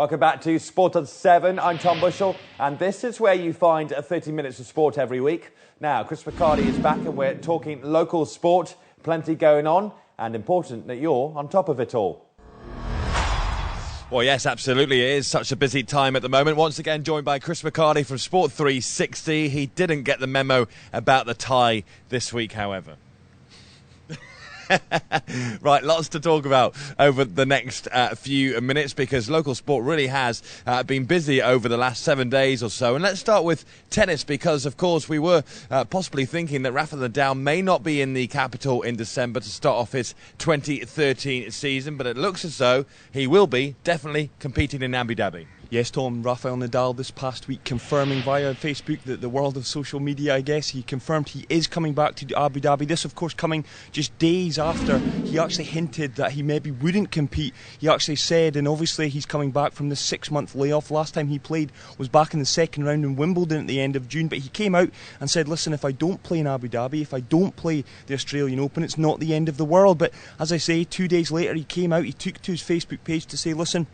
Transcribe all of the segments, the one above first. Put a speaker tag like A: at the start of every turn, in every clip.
A: Welcome back to Sport at 7. I'm Tom Bushell, and this is where you find 30 minutes of sport every week. Now, Chris McHardy is back, and we're talking local sport. Plenty going on, and important that you're on top of it all.
B: Well, yes, absolutely. It is such a busy time at the moment. Once again, joined by Chris McHardy from Sport 360. He didn't get the memo about the tie this week, however. Right, lots to talk about over the next few minutes because local sport really has been busy over the last 7 days or so. And let's start with tennis because, of course, we were possibly thinking that Rafa Nadal may not be in the capital in December to start off his 2013 season, but it looks as though he will be definitely competing in Abu Dhabi.
C: Yes, Tom, Rafael Nadal this past week confirming via Facebook that the world of social media, I guess, he confirmed he is coming back to Abu Dhabi. This, of course, coming just days after he actually hinted that he maybe wouldn't compete. He actually said, and obviously he's coming back from the 6-month layoff. Last time he played was back in the second round in Wimbledon at the end of June, but he came out and said, listen, if I don't play in Abu Dhabi, if I don't play the Australian Open, it's not the end of the world. But as I say, 2 days later he came out, he took to his Facebook page to say, listen,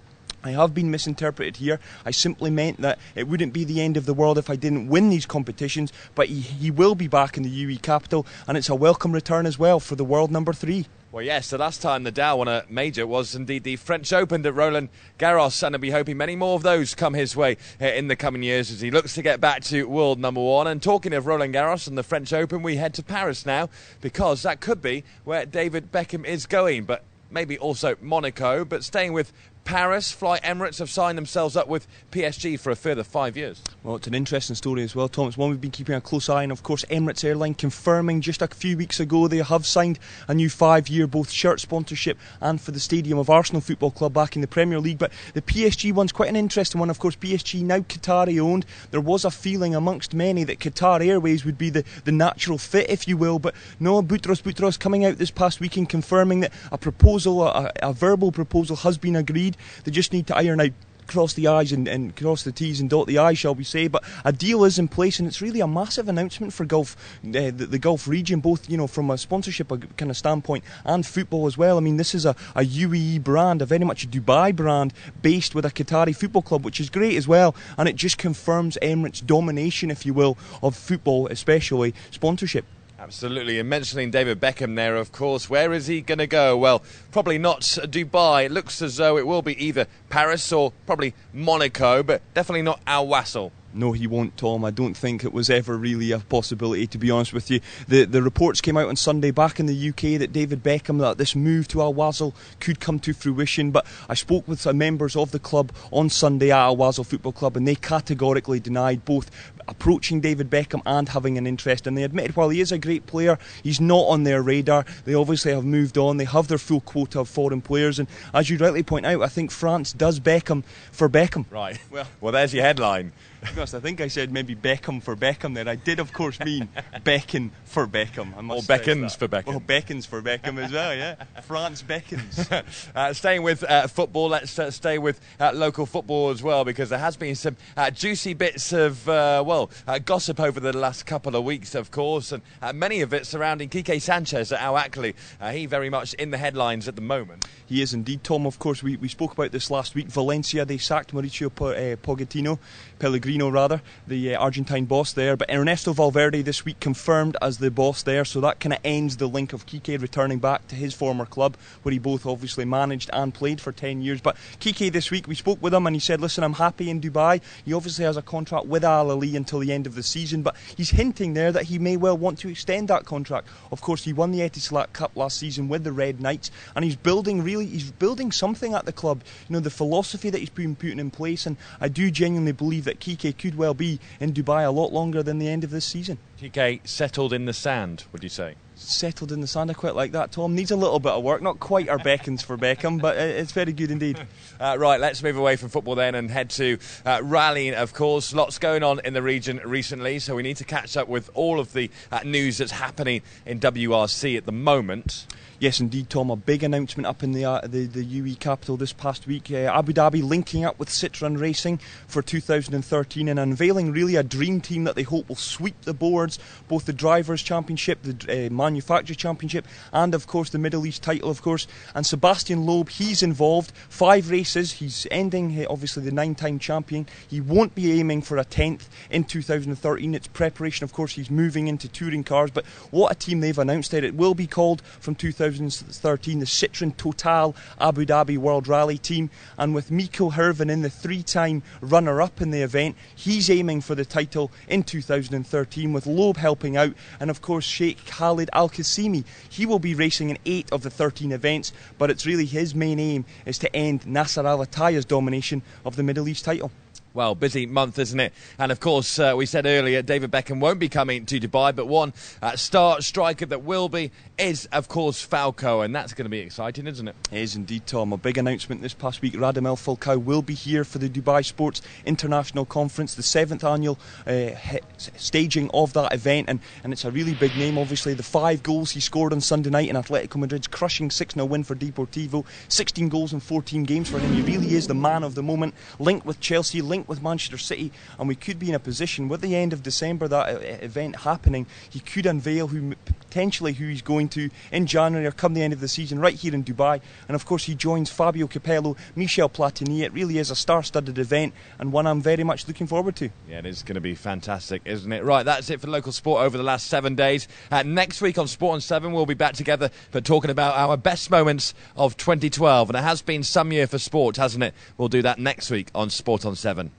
C: I have been misinterpreted here. I simply meant that it wouldn't be the end of the world if I didn't win these competitions, but he will be back in the UAE capital, and it's a welcome return as well for the world number 3.
B: Well, yes, the last time Nadal won a major was indeed the French Open at Roland Garros, and I'll be hoping many more of those come his way in the coming years as he looks to get back to world number 1. And talking of Roland Garros and the French Open, we head to Paris now because that could be where David Beckham is going, but maybe also Monaco. But staying with Paris, Fly Emirates have signed themselves up with PSG for a further 5 years.
C: Well, it's an interesting story as well, Tom. It's one we've been keeping a close eye on. Of course, Emirates Airline confirming just a few weeks ago they have signed a new 5-year both shirt sponsorship and for the stadium of Arsenal Football Club back in the Premier League. But the PSG one's quite an interesting one. Of course, PSG now Qatari owned. There was a feeling amongst many that Qatar Airways would be the natural fit, if you will. But no, Boutros coming out this past weekend confirming that a proposal, a verbal proposal has been agreed. They just need to iron out, cross the I's and cross the T's and dot the I's, shall we say. But a deal is in place, and it's really a massive announcement for Gulf, the Gulf region, both from a sponsorship kind of standpoint and football as well. I mean, this is a UAE brand, a very much a Dubai brand, based with a Qatari football club, which is great as well. And it just confirms Emirates' domination, if you will, of football, especially sponsorship.
B: Absolutely, and mentioning David Beckham there, of course, where is he going to go? Well, probably not Dubai. It looks as though it will be either Paris or probably Monaco, but definitely not Al Wasl.
C: No, he won't, Tom. I don't think it was ever really a possibility, to be honest with you. The reports came out on Sunday back in the UK that David Beckham, that this move to Al Wasl could come to fruition, but I spoke with some members of the club on Sunday at Al Wasl Football Club, and they categorically denied both approaching David Beckham and having an interest, and they admitted while he is a great player, he's not on their radar. They obviously have moved on. They have their full quota of foreign players, and as you rightly point out, I think France does Beckham for Beckham.
B: Right. Well, there's your headline.
C: I think I said maybe Beckham for Beckham there. I did, of course, mean Beckon for Beckham.
B: Or Beckons for Beckham.
C: Well, Beckons for Beckham as well, yeah. France beckons.
B: Staying with football, let's stay with local football as well, because there has been some juicy bits of, gossip over the last couple of weeks, of course, and many of it surrounding Quique Sanchez at Al Ahly. He very much in the headlines at the moment.
C: He is indeed, Tom. Of course, we spoke about this last week. Valencia, they sacked Mauricio Pellegrino, the Argentine boss there. But Ernesto Valverde this week confirmed as the boss there, so that kind of ends the link of Quique returning back to his former club, where he both obviously managed and played for 10 years. But Quique this week, we spoke with him and he said, listen, I'm happy in Dubai. He obviously has a contract with Al Ahly until the end of the season, but he's hinting there that he may well want to extend that contract. Of course, he won the Etisalat Cup last season with the Red Knights, and he's building something at the club. The philosophy that he's been putting in place, and I do genuinely believe that Quique could well be in Dubai a lot longer than the end of this season.
B: Quique settled in the sand, would you say?
C: Settled in the sand, I quite like that, Tom. Needs a little bit of work, not quite our Beckons for Beckham, but it's very good indeed.
B: Right, let's move away from football then and head to rallying, of course. Lots going on in the region recently, so we need to catch up with all of the news that's happening in WRC at the moment.
C: Yes, indeed, Tom. A big announcement up in the UAE capital this past week. Abu Dhabi linking up with Citroën Racing for 2013 and unveiling really a dream team that they hope will sweep the boards, both the Drivers' Championship, the Manufacturers' Championship, and of course the Middle East title, of course. And Sebastian Loeb, he's involved. 5 races. He's ending, obviously, the 9-time champion. He won't be aiming for a 10th in 2013. It's preparation, of course. He's moving into touring cars. But what a team they've announced there. It will be called from 2013 the Citroën Total Abu Dhabi World Rally Team. And with Miko Hirven in the 3-time runner-up in the event, he's aiming for the title in 2013 with Loeb helping out. And of course Sheikh Khalid Al Qasimi, he will be racing in 8 of the 13 events, but it's really his main aim is to end Nasser Al Attiyah's domination of the Middle East title.
B: Well, busy month, isn't it? And of course, we said earlier, David Beckham won't be coming to Dubai, but one star striker that will be is, of course, Falcao, and that's going to be exciting, isn't it?
C: It is indeed, Tom. A big announcement this past week. Radamel Falcao will be here for the Dubai Sports International Conference, the 7th annual staging of that event, and it's a really big name, obviously. The 5 goals he scored on Sunday night in Atletico Madrid's crushing 6-0 win for Deportivo, 16 goals in 14 games for him. He really is the man of the moment, linked with Chelsea, linked with Manchester City, and we could be in a position with the end of December, that event happening, he could unveil potentially who he's going to in January or come the end of the season right here in Dubai. And of course he joins Fabio Capello, Michel Platini. It really is a star-studded event and one I'm very much looking forward to.
B: Yeah, it is going to be fantastic, isn't it? Right, that's it for local sport over the last 7 days. Next week on Sport on 7 we'll be back together for talking about our best moments of 2012, and it has been some year for sport, hasn't it? We'll do that next week on Sport on 7.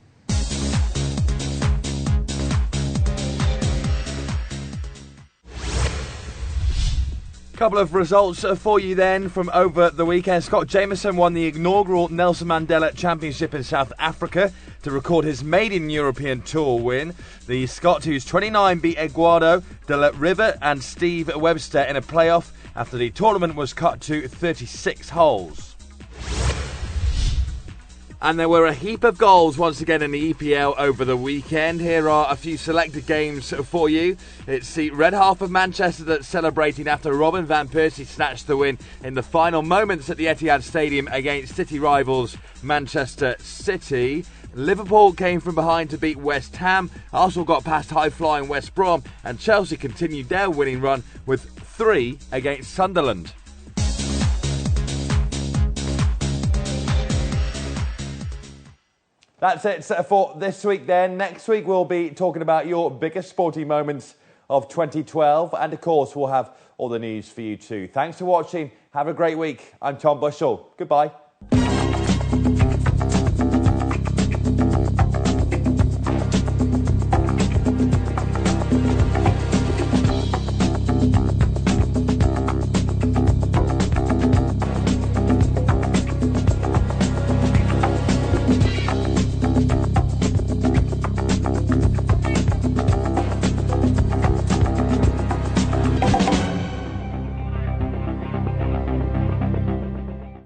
B: Couple of results for you then from over the weekend. Scott Jamieson won the inaugural Nelson Mandela Championship in South Africa to record his maiden European Tour win. The Scot, who's 29, beat Eduardo de la Riva and Steve Webster in a playoff after the tournament was cut to 36 holes. And there were a heap of goals once again in the EPL over the weekend. Here are a few selected games for you. It's the red half of Manchester that's celebrating after Robin van Persie snatched the win in the final moments at the Etihad Stadium against City rivals Manchester City. Liverpool came from behind to beat West Ham. Arsenal got past high-flying West Brom, and Chelsea continued their winning run with 3 against Sunderland. That's it for this week then. Next week we'll be talking about your biggest sporting moments of 2012, and of course we'll have all the news for you too. Thanks for watching. Have a great week. I'm Tom Bushell. Goodbye.